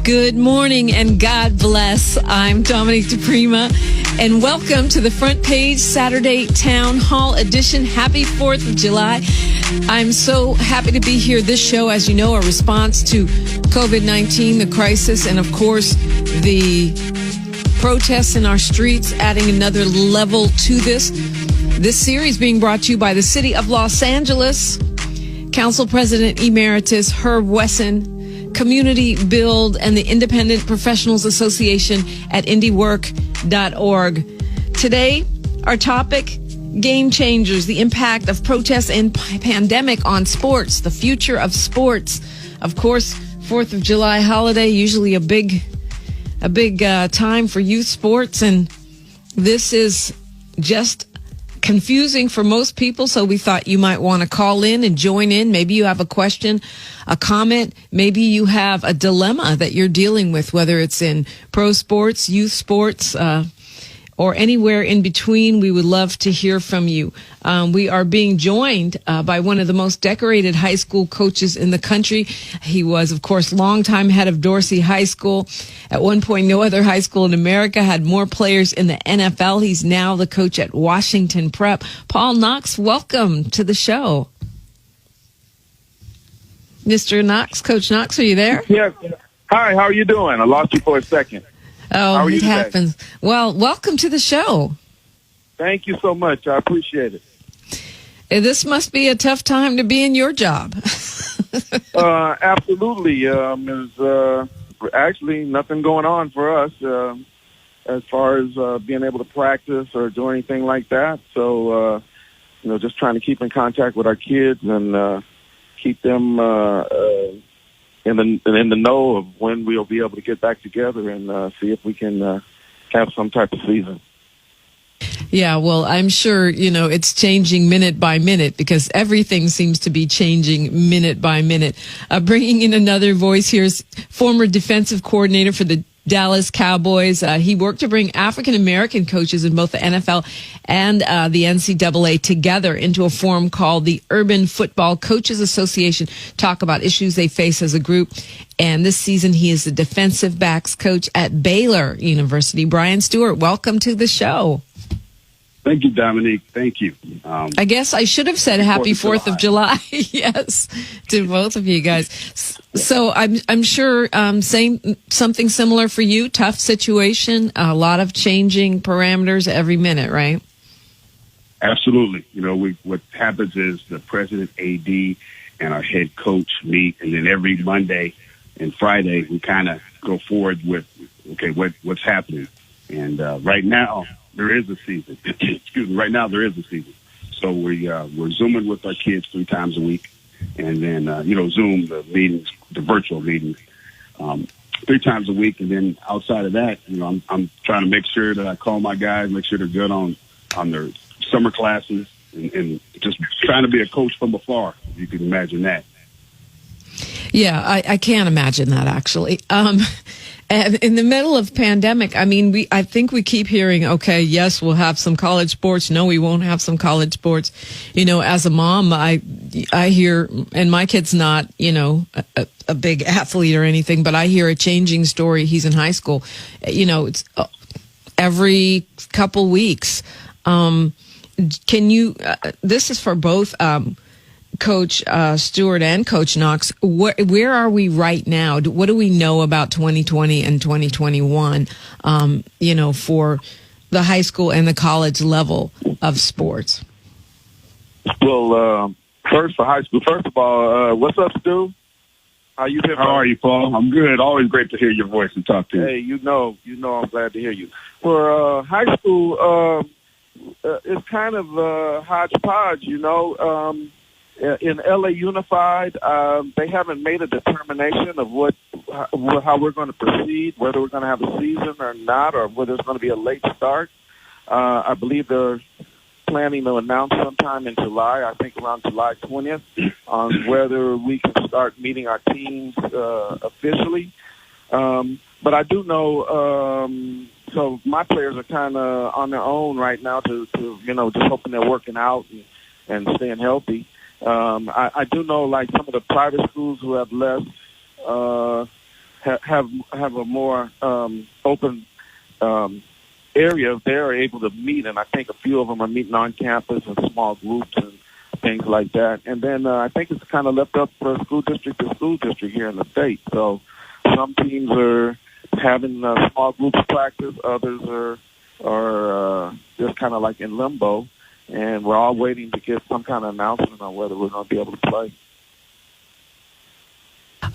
Good morning and God bless. I'm Dominique DiPrima, and welcome to the Front Page Saturday Town Hall Edition. Happy 4th of July. I'm so happy to be here. This show, as you know, a response to COVID-19, the crisis, and of course, the protests in our streets, adding another level to this. This series being brought to you by the City of Los Angeles, Council President Emeritus Herb Wesson, Community Build, and the Independent Professionals Association at indiework.org. Today, our topic, game changers, the impact of protests and pandemic on sports, the future of sports. Of course, 4th of July holiday, usually a big time for youth sports, and this is just confusing for most people, so we thought you might want to call in and join in. Maybe you have a question, a comment, maybe you have a dilemma that you're dealing with, whether it's in pro sports, youth sports, or anywhere in between. We would love to hear from you. We are being joined by one of the most decorated high school coaches in the country. He was, of course, longtime head of Dorsey High School. At one point, no other high school in America had more players in the NFL. He's now the coach at Washington Prep. Paul Knox, welcome to the show. Mr. Knox, Coach Knox, are you there? Yes. Hi, how are you doing? I lost you for a second. Oh, it happens. Well, welcome to the show. Thank you so much. I appreciate it. This must be a tough time to be in your job. Absolutely. There's actually nothing going on for us as far as being able to practice or do anything like that. So, just trying to keep in contact with our kids and keep them in the know of when we'll be able to get back together and see if we can have some type of season. Yeah, well, I'm sure, it's changing minute by minute because everything seems to be changing minute by minute. Bringing in another voice here is former defensive coordinator for the Dallas Cowboys. He worked to bring African-American coaches in both the NFL and the NCAA together into a forum called the Urban Football Coaches Association, talk about issues they face as a group. And this season, he is the defensive backs coach at Baylor University. Brian Stewart, welcome to the show. Thank you, Dominique. Thank you. I guess I should have said happy 4th of July. Yes, to both of you guys. So I'm sure saying something similar for you. Tough situation, a lot of changing parameters every minute, right? Absolutely. What happens is the president, AD, and our head coach meet, and then every Monday and Friday we kind of go forward with, what's happening. And right now, there is a season. Excuse me. Right now, there is a season. So we're Zooming with our kids 3 times a week. And then, Zoom, the meetings, the virtual meetings, 3 times a week. And then outside of that, I'm trying to make sure that I call my guys, make sure they're good on their summer classes and just trying to be a coach from afar, if you can imagine that. Yeah, I can't imagine that, actually. And in the middle of pandemic, I think we keep hearing, okay, yes, we'll have some college sports. No, we won't have some college sports. As a mom, I hear, and my kid's not, a big athlete or anything, but I hear a changing story. He's in high school. It's every couple weeks. Can you, this is for both, Coach Stewart and Coach Knox, where are we right now? What do we know about 2020 and 2021, for the high school and the college level of sports? Well, first for high school, first of all, what's up, Stu? How you been? How are you, Paul? I'm good. Always great to hear your voice and talk to you. Hey, I'm glad to hear you. For high school, it's kind of hodgepodge, In LA Unified, they haven't made a determination of how we're going to proceed, whether we're going to have a season or not, or whether it's going to be a late start. I believe they're planning to announce sometime in July, I think around July 20th, on whether we can start meeting our teams officially. But I do know, so my players are kind of on their own right now to just hoping they're working out and staying healthy. I do know, like, some of the private schools who have less have a more open area, they're able to meet, and I think a few of them are meeting on campus in small groups and things like that. And then I think it's kind of left up for school district to school district here in the state. So some teams are having small groups practice, others are just kind of like in limbo, and we're all waiting to get some kind of announcement on whether we're going to be able to play.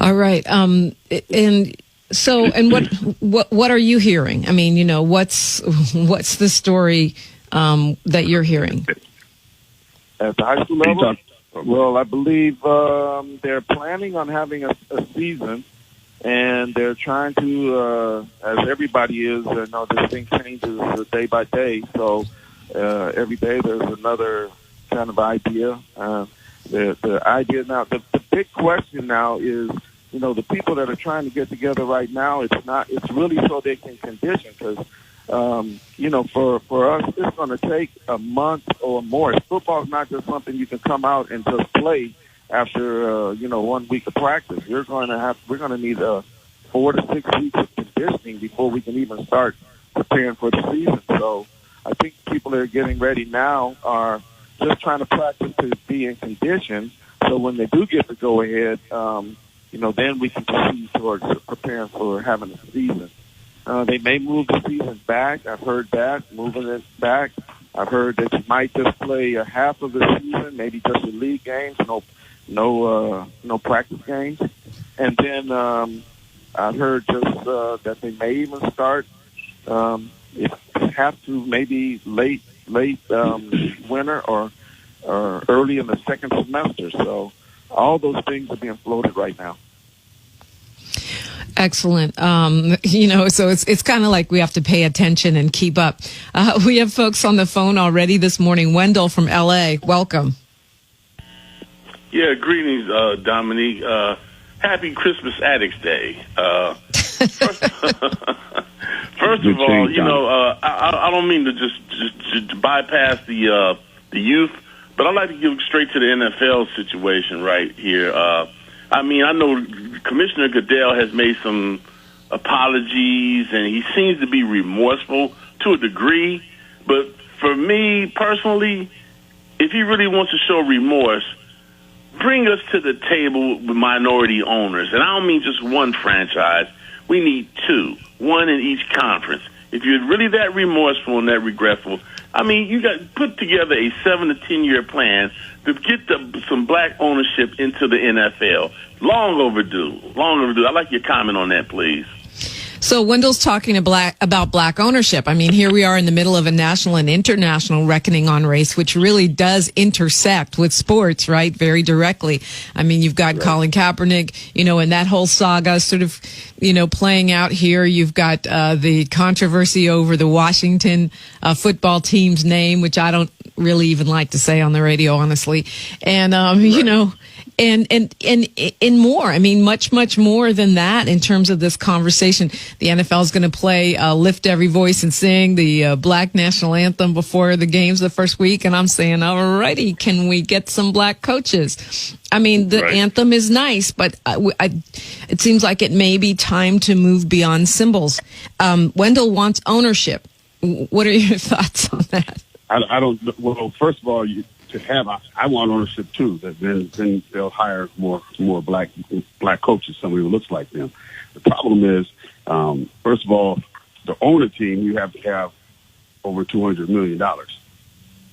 All right. And so, and what are you hearing? I mean, you know, what's the story that you're hearing? At the high school level? Well, I believe they're planning on having a season, and they're trying to, as everybody is, you know, this thing changes day by day. So every day there's another kind of idea. The idea now, the big question now is, you know, the people that are trying to get together right now, it's really so they can condition, because, you know, for us, it's going to take a month or more. Football is not just something you can come out and just play after, you know, 1 week of practice. We're going to need 4 to 6 weeks of conditioning before we can even start preparing for the season. So I think people that are getting ready now are just trying to practice to be in condition. So when they do get the go ahead, you know, then we can proceed towards preparing for having a season. They may move the season back. I've heard that, moving it back. I've heard that you might just play a half of the season, maybe just the league games, no practice games. And then I've heard just that they may even start, if they have to, maybe late winter or early in the second semester. So all those things are being floated right now. Excellent. You know, so it's kind of like we have to pay attention and keep up. We have folks on the phone already this morning. Wendell from LA, welcome. Yeah, greetings, Dominique. Happy Christmas Addicts Day. First of all, you know, I don't mean to just bypass the youth, but I'd like to get straight to the NFL situation right here. I mean, I know Commissioner Goodell has made some apologies, and he seems to be remorseful to a degree. But for me personally, if he really wants to show remorse, bring us to the table with minority owners. And I don't mean just one franchise. We need 2, 1 in each conference. If you're really that remorseful and that regretful, I mean, you got to put together a 7 to 10 year plan to get some black ownership into the NFL. Long overdue. I'd like your comment on that, please. So Wendell's talking about black ownership. I mean, here we are in the middle of a national and international reckoning on race, which really does intersect with sports, right? Very directly. I mean, you've got Colin Kaepernick, you know, and that whole saga sort of, you know, playing out here. You've got the controversy over the Washington football team's name, which I don't really even like to say on the radio, honestly. And, you know, and more. I mean, much more than that in terms of this conversation. The NFL is going to play Lift Every Voice and Sing, the black national anthem before the games the first week. And I'm saying, alrighty, can we get some black coaches? I mean, the anthem is nice, but it seems like it may be time to move beyond symbols. Wendell wants ownership. What are your thoughts on that? I don't. Well, first of all, I want ownership too. Then they'll hire more black coaches, somebody who looks like them. The problem is, first of all, the owner team, you have to have over $200 million.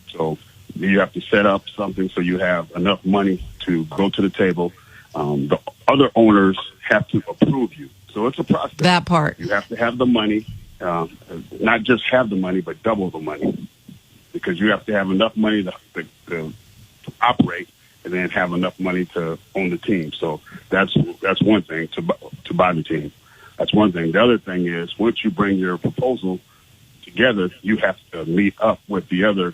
So you have to set up something so you have enough money to go to the table. The other owners have to approve you. So it's a process. That part. You have to have the money, not just have the money, but double the money, because you have to have enough money to operate and then have enough money to own the team. So that's one thing, to buy the team. That's one thing. The other thing is, once you bring your proposal together, you have to meet up with the other.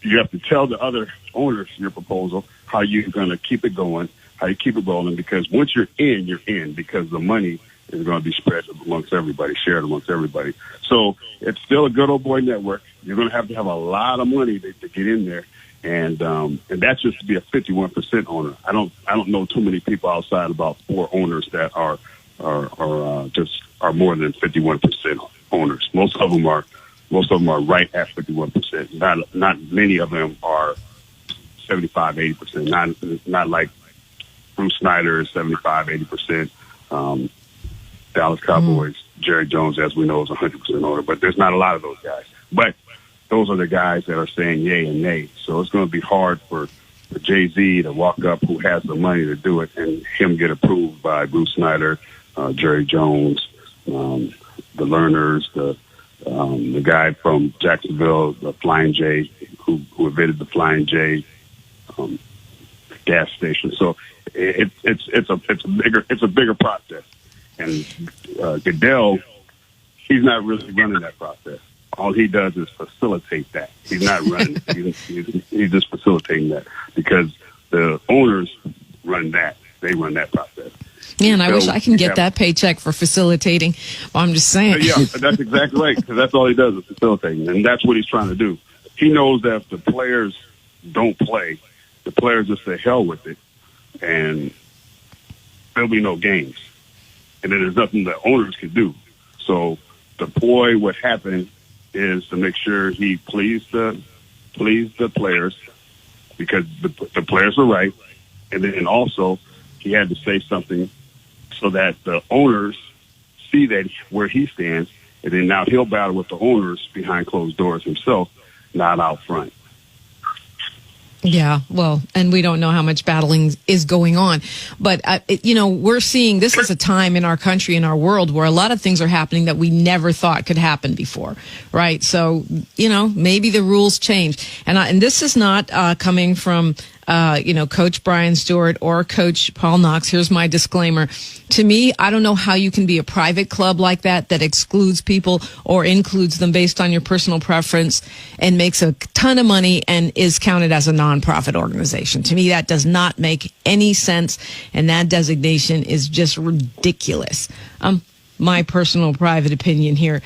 You have to tell the other owners your proposal, how you're going to keep it going, how you keep it rolling, because once you're in, because the money is going to be spread amongst everybody, shared amongst everybody. So it's still a good old boy network. You're going to have a lot of money to get in there. And that's just to be a 51% owner. I don't know too many people outside about 4 owners that are are more than 51% owners. Most of them are right at 51%. Not many of them are 75, 80%. Not like Bruce Snyder is 75, 80%. Dallas Cowboys, Jerry Jones, as we know, is 100% owner, but there's not a lot of those guys. But those are the guys that are saying yay and nay. So it's going to be hard for Jay-Z to walk up, who has the money to do it, and him get approved by Bruce Snyder, Jerry Jones, the Lerners, the guy from Jacksonville, the Flying J, who invented the Flying J gas station. So it's a bigger process. And Goodell, he's not really running that process. All he does is facilitate that. He's not running. he's just facilitating that, because the owners run that. They run that process. Man, I wish I can get that paycheck for facilitating. Well, I'm just saying. Yeah, that's exactly right, because that's all he does is facilitating, and that's what he's trying to do. He knows that if the players don't play, the players just say hell with it, and there'll be no games. And then there's nothing the owners can do. So the ploy, what happened, is to make sure he pleased the players, because the players are right. And then also he had to say something so that the owners see that where he stands, and then now he'll battle with the owners behind closed doors himself, not out front. Yeah, well, and we don't know how much battling is going on. But, we're seeing this is a time in our country, in our world, where a lot of things are happening that we never thought could happen before, right? So, maybe the rules change. And this is not coming from, Coach Brian Stewart or Coach Paul Knox. Here's my disclaimer. To me, I don't know how you can be a private club like that excludes people or includes them based on your personal preference and makes a ton of money and is counted as a nonprofit organization. To me, that does not make any sense, and that designation is just ridiculous. My personal private opinion here.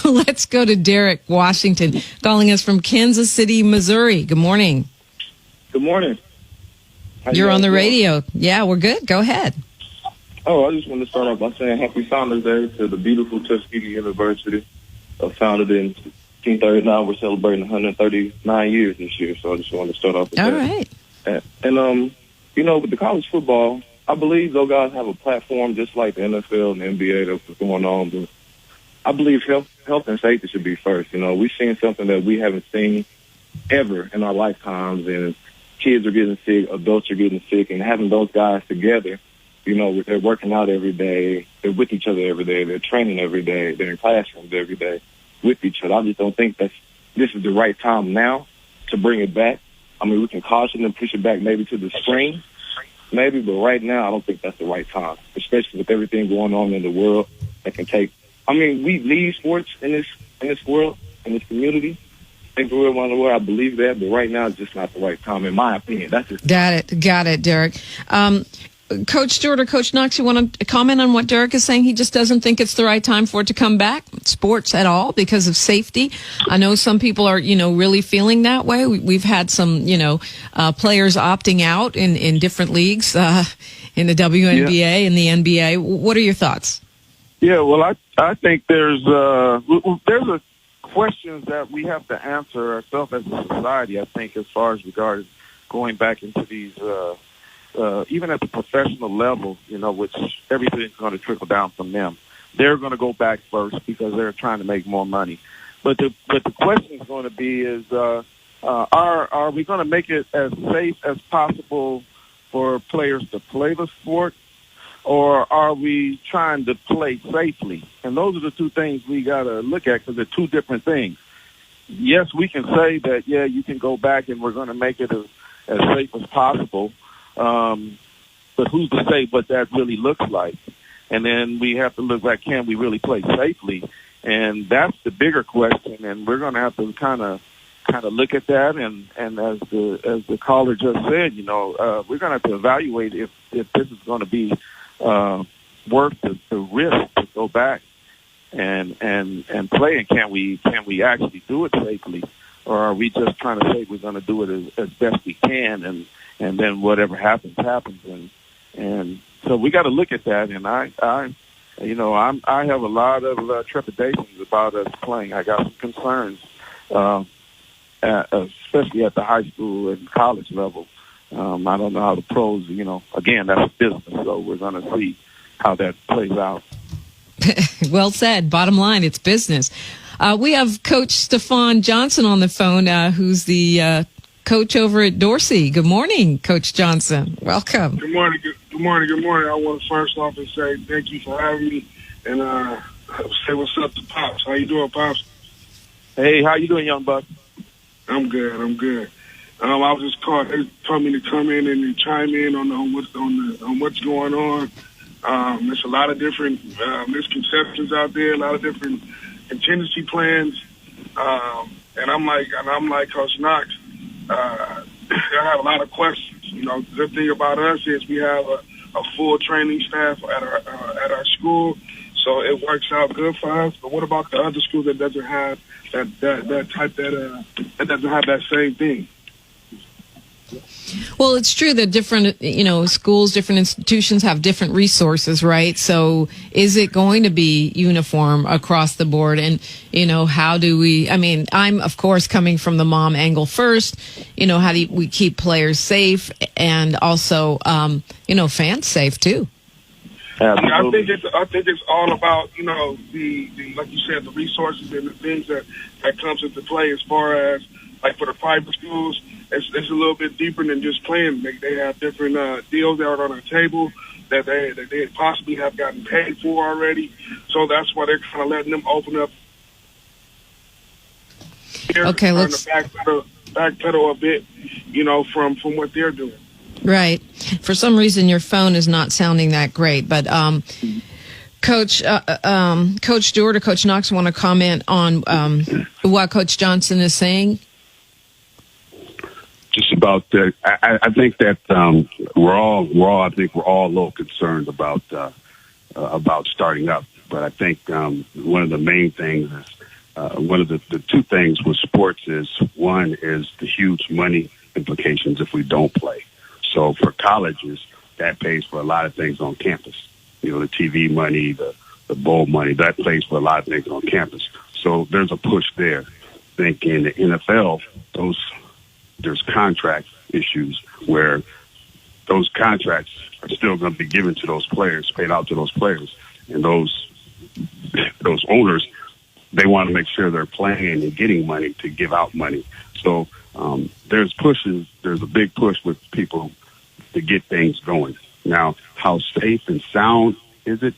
Let's go to Derek Washington, calling us from Kansas City, Missouri. Good morning. Good morning. You're on the radio. Yeah, we're good. Go ahead. Oh, I just want to start off by saying Happy Founders Day to the beautiful Tuskegee University, founded in 1939. We're celebrating 139 years this year, so I just wanted to start off with All that. right. And with the college football, I believe those guys have a platform just like the NFL and the NBA that's going on. But I believe health and safety should be first. We've seen something that we haven't seen ever in our lifetimes, and kids are getting sick, adults are getting sick, and having those guys together, they're working out every day, they're with each other every day, they're training every day, they're in classrooms every day with each other. I just don't think this is the right time now to bring it back. I mean, we can caution and push it back maybe to the spring, maybe, but right now I don't think that's the right time, especially with everything going on in the world that can take. I mean, we need sports in this world, in this community. I think we're around the world. I believe that, but right now it's just not the right time, in my opinion. That's just Got it, Derek. Coach Stewart or Coach Knox, you want to comment on what Derek is saying? He just doesn't think it's the right time for it to come back, sports at all, because of safety. I know some people are, really feeling that way. We've had some, players opting out in different leagues, in the WNBA and the NBA. What are your thoughts? Yeah, well, I think there's questions that we have to answer ourselves as a society, I think, as far as regarding going back into these, even at the professional level, which everything's going to trickle down from them. They're going to go back first because they're trying to make more money. But the question is going to be is, are we going to make it as safe as possible for players to play the sport? Or are we trying to play safely? And those are the two things we got to look at, because they're two different things. Yes, we can say that, yeah, you can go back and we're going to make it as safe as possible. But who's to say what that really looks like? And then we have to look back, can we really play safely? And that's the bigger question. And we're going to have to kind of look at that. And as the caller just said, we're going to have to evaluate if this is going to be worth the risk to go back and play, and can we actually do it safely, or are we just trying to say we're going to do it as best we can, and then whatever happens, and so we got to look at that. And You know, I have a lot of trepidations about us playing. I got some concerns, especially at the high school and college level. I don't know how the pros, you know, again, that's a business, so we're going to see how that plays out. Well said. Bottom line, it's business. We have Coach Stephon Johnson on the phone, who's the coach over at Dorsey. Good morning, Coach Johnson. Welcome. Good morning. Good morning. Good morning. I want to first off and say thank you for having me, and say what's up to Pops. How you doing, Pops? Hey, how you doing, young buck? I'm good. I'm good. I was just called. They told me to come in and chime in on what's going on. There's a lot of different misconceptions out there, a lot of different contingency plans, and I'm like Coach Knox. I have a lot of questions. You know, the good thing about us is we have a full training staff at our school, so it works out good for us. But what about the other school that doesn't have that doesn't have that same thing? Well, it's true that different, schools, different institutions have different resources, right? So is it going to be uniform across the board? And, how do we, I'm, of course, coming from the mom angle first, how do we keep players safe and also, fans safe too? I think it's all about, the like you said, the resources and the things that comes into play as far as, like for the private schools, it's a little bit deeper than just playing. They have different deals that are on the table that they possibly have gotten paid for already. So that's why they're kind of letting them open up. Okay, let's backpedal a bit, from what they're doing. Right. For some reason, your phone is not sounding that great, but Coach Stewart or Coach Knox want to comment on what Coach Johnson is saying. Just about that, I think that we're all a little concerned about starting up. But I think one of the main things is one of the two things with sports is one is the huge money implications if we don't play. So for colleges, that pays for a lot of things on campus. The TV money, the bowl money, that pays for a lot of things on campus. So there's a push there. I think in the NFL, there's contract issues where those contracts are still going to be given to those players, paid out to those players. And those owners, they want to make sure they're playing and getting money to give out money. So there's a big push with people to get things going. Now, how safe and sound is it?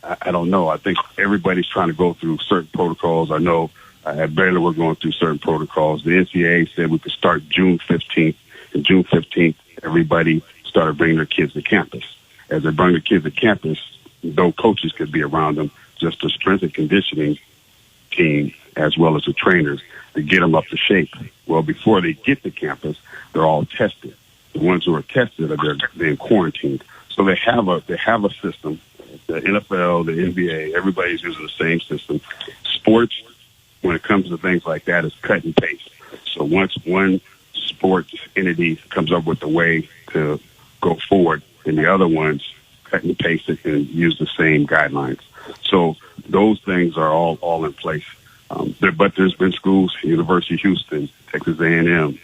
I don't know. I think everybody's trying to go through certain protocols. I know at Baylor, we're going through certain protocols. The NCAA said we could start June 15th. And June 15th, everybody started bringing their kids to campus. As they bring their kids to campus, though coaches could be around them, just the strength and conditioning team as well as the trainers to get them up to shape. Well, before they get to campus, they're all tested. The ones who are tested are being quarantined. So they have a system. The NFL, the NBA, everybody's using the same system. Sports, when it comes to things like that, is cut and paste. So once one sports entity comes up with a way to go forward, and the other ones cut and paste it and use the same guidelines. So those things are all in place. But there's been schools, University of Houston, Texas A&M,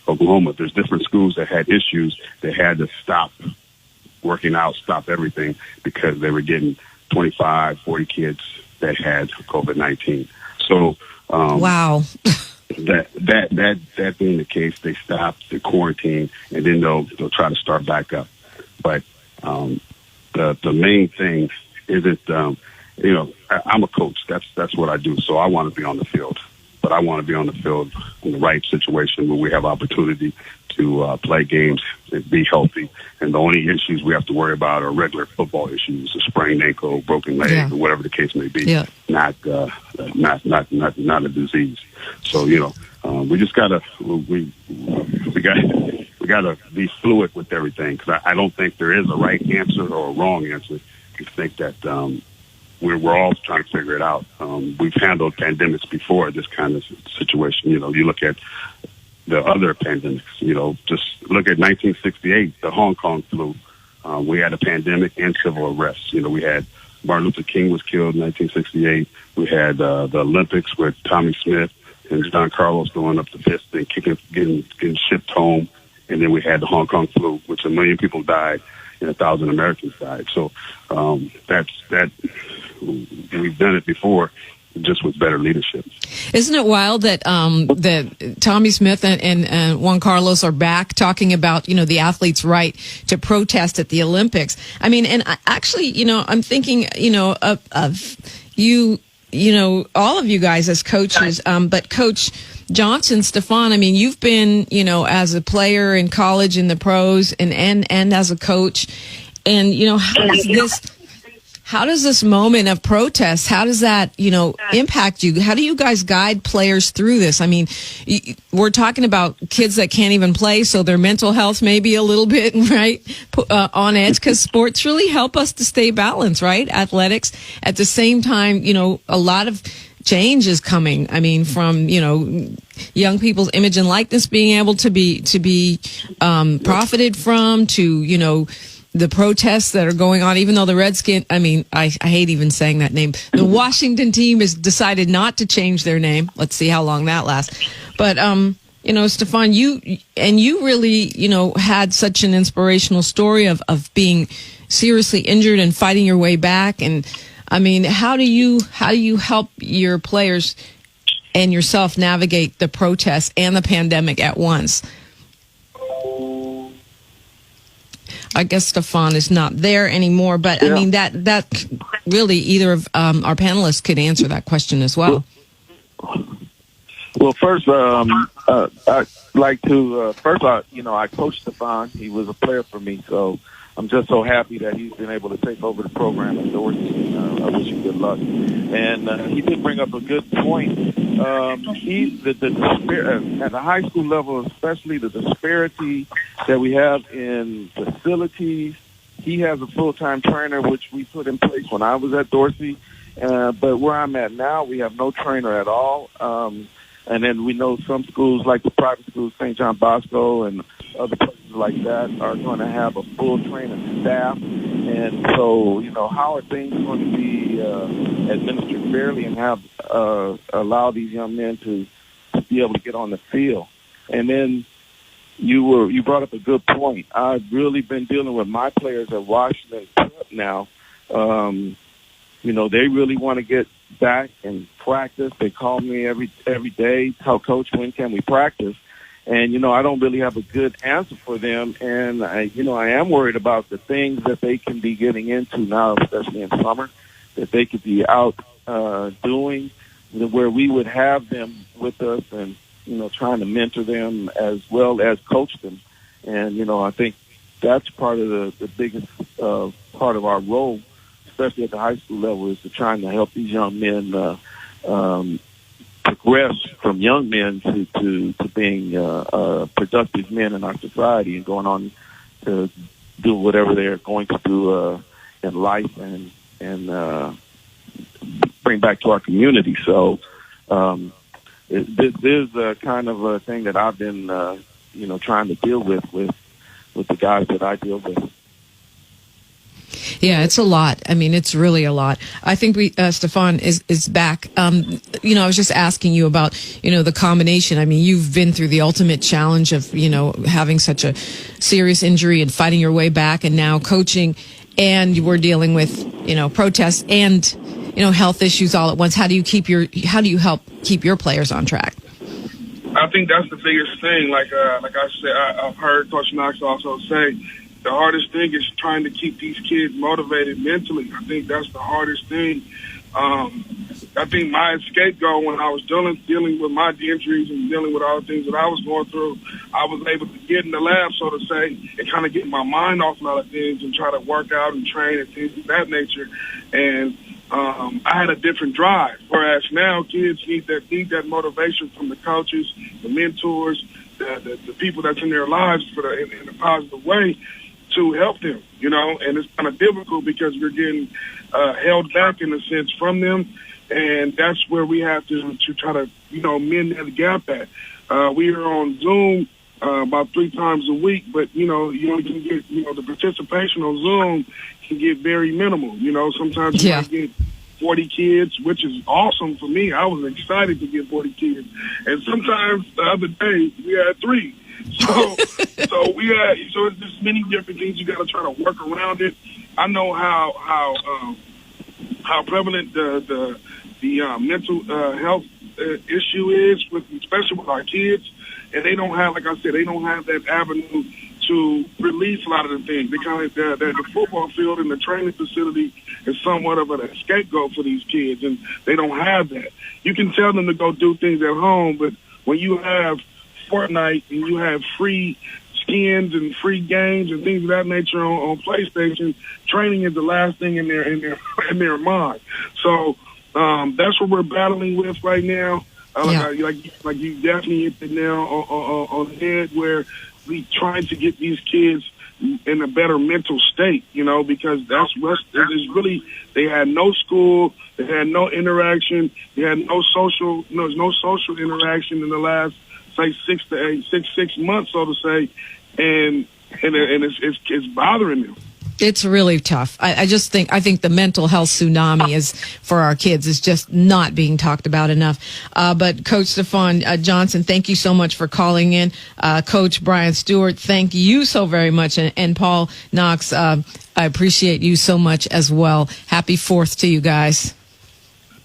Oklahoma. There's different schools that had issues that had to stop working out, stop everything because they were getting 25, 40 kids that had COVID-19. So, wow. that being the case, they stopped the quarantine and then they'll try to start back up. But the main thing isn't, I'm a coach. That's what I do. So I want to be on the field, but I want to be on the field in the right situation where we have opportunity to play games and be healthy. And the only issues we have to worry about are regular football issues, a sprained ankle, broken leg, or whatever the case may be. Yeah. Not a disease. So, we just gotta, we gotta be fluid with everything. Cause I don't think there is a right answer or a wrong answer. I think that, we're all trying to figure it out. We've handled pandemics before, this kind of situation. You look at the other pandemics, just look at 1968, the Hong Kong flu. We had a pandemic and civil unrest. You know, we had Martin Luther King was killed in 1968. We had the Olympics with Tommy Smith and John Carlos going up the fist and getting shipped home. And then we had the Hong Kong flu, which 1 million people died and 1,000 Americans died. So that we've done it before, just with better leadership. Isn't it wild that that Tommy Smith and Juan Carlos are back talking about, you know, the athletes' right to protest at the Olympics? I mean, and actually, you know, I'm thinking, you know, of you know, all of you guys as coaches, but Coach Johnson, Stefan, I mean, you've been, you know, as a player in college, in the pros, and as a coach, and, you know, how does this moment of protest, how does that, you know, impact you? How do you guys guide players through this? I mean, we're talking about kids that can't even play, so their mental health may be a little bit, right, on edge, because sports really help us to stay balanced, right? Athletics. At the same time, you know, a lot of change is coming. I mean, from, you know, young people's image and likeness being able to be profited from, to, you know, the protests that are going on, even though the Redskins, I mean, I hate even saying that name. The Washington team has decided not to change their name. Let's see how long that lasts. But, you know, Stefan, you really, you know, had such an inspirational story of being seriously injured and fighting your way back. And I mean, how do you help your players and yourself navigate the protests and the pandemic at once? I guess Stefan is not there anymore, but yeah. I mean, that really either of our panelists could answer that question as well. Well, first, I'd like to, you know, I coached Stefan. He was a player for me, so I'm just so happy that he's been able to take over the program at Dorsey. I wish you good luck. And he did bring up a good point. At the high school level, especially the disparity that we have in facilities. He has a full-time trainer, which we put in place when I was at Dorsey. But where I'm at now, we have no trainer at all. And then we know some schools, like the private schools, St. John Bosco and other places like that, are going to have a full training staff. And so, you know, how are things going to be administered fairly and have allow these young men to be able to get on the field? And then you brought up a good point. I've really been dealing with my players at Washington now. You know, they really want to get back and practice. They call me every day, tell Coach, when can we practice? And, you know, I don't really have a good answer for them. And, I am worried about the things that they can be getting into now, especially in summer, that they could be out doing, where we would have them with us and, you know, trying to mentor them as well as coach them. And, you know, I think that's part of the biggest part of our role, especially at the high school level, is to trying to help these young men progress from young men to being productive men in our society and going on to do whatever they're going to do in life and bring back to our community. So this is a kind of a thing that I've been, trying to deal with the guys that I deal with. Yeah, it's a lot. I mean, it's really a lot. I think Stefan is back. I was just asking you about, the combination. I mean, you've been through the ultimate challenge of, having such a serious injury and fighting your way back, and now coaching, and you were dealing with, protests and, health issues all at once. How do you help keep your players on track? I think that's the biggest thing. Like I said, I've heard Coach Knox also say, the hardest thing is trying to keep these kids motivated mentally. I think that's the hardest thing. I think my scapegoat when I was dealing with my injuries and dealing with all the things that I was going through, I was able to get in the lab, so to say, and kind of get my mind off a lot of things and try to work out and train and things of that nature. And I had a different drive, whereas now kids need that motivation from the coaches, the mentors, the people that's in their lives in a positive way, to help them, and it's kind of difficult because we're getting held back in a sense from them, and that's where we have to try to, mend that gap at. We are on Zoom about 3 times a week, but you only can get, the participation on Zoom can get very minimal. Sometimes you might get 40 kids, which is awesome for me. I was excited to get 40 kids, and sometimes the other day we had 3. So it's just many different things you got to try to work around it. I know how prevalent the mental health issue is, especially with our kids, and they don't have, like I said, they don't have that avenue to release a lot of the things. They kind of the football field and the training facility is somewhat of a scapegoat for these kids, and they don't have that. You can tell them to go do things at home, but when you have Fortnite and you have free skins and free games and things of that nature on PlayStation, training is the last thing in their mind. So that's what we're battling with right now. Like you definitely hit the nail on the head, where we trying to get these kids in a better mental state, because that's what is really. They had no school, they had no interaction, they had no social interaction in the last, say, 6 months, so to say, and it's bothering them. It's really tough. I think the mental health tsunami is for our kids is just not being talked about enough. But Coach Stephon Johnson, thank you so much for calling in. Coach Brian Stewart, thank you so very much. And Paul Knox, I appreciate you so much as well. Happy 4th to you guys.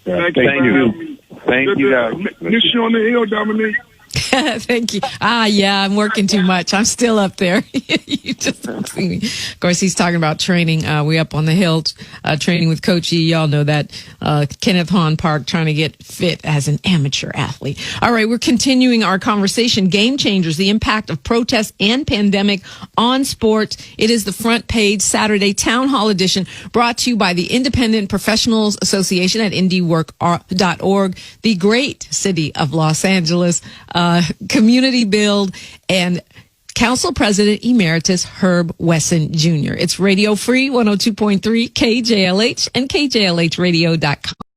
Thank you. Thank you, guys. Miss you on the hill, Dominique. Thank you. Yeah, I'm working too much. I'm still up there. You just don't see me. Of course, he's talking about training. We up on the hill, training with Coach E. Y'all know that. Kenneth Hahn Park, trying to get fit as an amateur athlete. All right, we're continuing our conversation. Game changers, the impact of protests and pandemic on sports. It is the front page Saturday Town Hall edition, brought to you by the Independent Professionals Association at indiework.org, the great city of Los Angeles, Community Build, and Council President Emeritus Herb Wesson Jr. It's Radio Free 102.3 KJLH and KJLHradio.com.